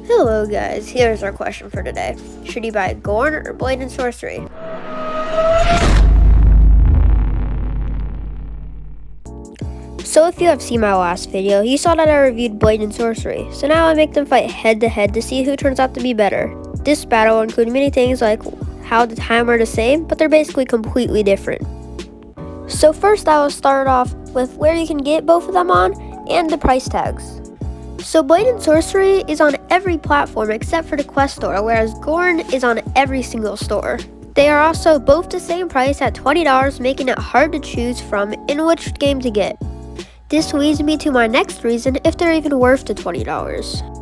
Hello guys, here's our question for today. Should you buy Gorn or Blade and Sorcery? So if you have seen my last video, you saw that I reviewed Blade and Sorcery. So now I make them fight head to head to see who turns out to be better. This battle will include many things like how the time are the same, but they're basically completely different. So first I will start off with where you can get both of them on and the price tags. So Blade and Sorcery is on every platform except for the Quest store, whereas Gorn is on every single store. They are also both the same price at $20, making it hard to choose from in which game to get. This leads me to my next reason if they're even worth the $20.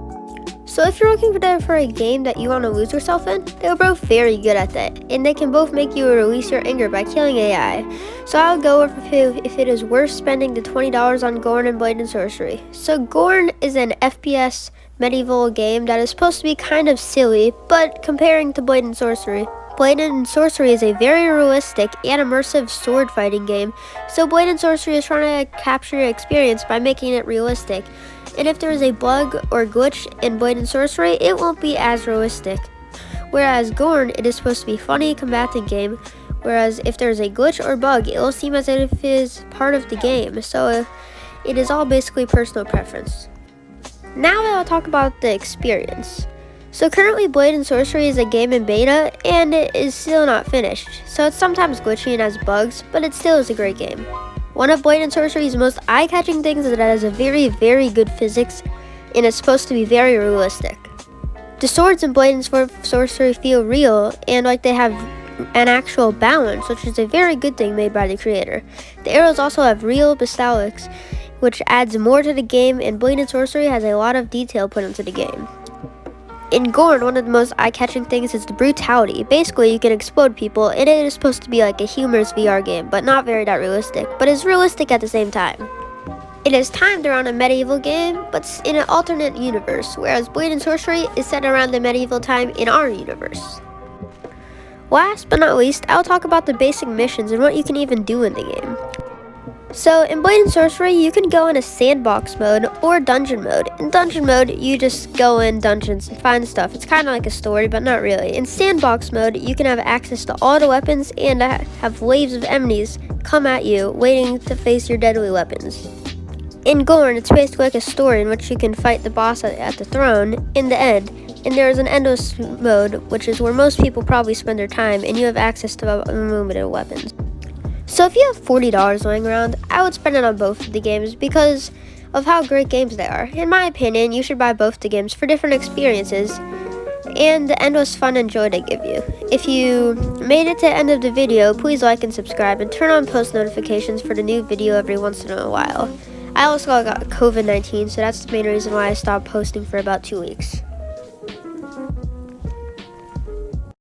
So if you're looking for a game that you want to lose yourself in, they're both very good at that, and they can both make you release your anger by killing AI. So I'll go with if it is worth spending the $20 on Gorn and Blade and Sorcery. So Gorn is an FPS medieval game that is supposed to be kind of silly, but comparing to Blade and Sorcery is a very realistic and immersive sword fighting game. So Blade and Sorcery is trying to capture your experience by making it realistic. And if there is a bug or glitch in Blade and Sorcery, it won't be as realistic. Whereas Gorn, it is supposed to be funny, combatant game. Whereas if there is a glitch or bug, it will seem as if it is part of the game. So it is all basically personal preference. Now I'll talk about the experience. So currently Blade and Sorcery is a game in beta and it is still not finished. So it's sometimes glitchy and has bugs, but it still is a great game. One of Blade and Sorcery's most eye-catching things is that it has a very, very good physics and it's supposed to be very realistic. The swords in Blade and Sorcery feel real and like they have an actual balance, which is a very good thing made by the creator. The arrows also have real ballistics, which adds more to the game, and Blade and Sorcery has a lot of detail put into the game. In Gorn, one of the most eye-catching things is the brutality. Basically, you can explode people, and it is supposed to be like a humorous VR game, but not very that realistic, but is realistic at the same time. It is timed around a medieval game, but in an alternate universe, whereas Blade and Sorcery is set around the medieval time in our universe. Last but not least, I'll talk about the basic missions and what you can even do in the game. So in Blade and Sorcery, you can go in a sandbox mode or dungeon mode. In dungeon mode, you just go in dungeons and find stuff. It's kind of like a story, but not really. In sandbox mode, you can have access to all the weapons and have waves of enemies come at you, waiting to face your deadly weapons. In Gorn, it's basically like a story in which you can fight the boss at the throne in the end. And there is an endless mode, which is where most people probably spend their time, and you have access to unlimited weapons. So if you have $40 lying around, I would spend it on both of the games because of how great games they are. In my opinion, you should buy both the games for different experiences and the endless fun and joy they give you. If you made it to the end of the video, please like and subscribe and turn on post notifications for the new video every once in a while. I also got COVID-19, so that's the main reason why I stopped posting for about 2 weeks.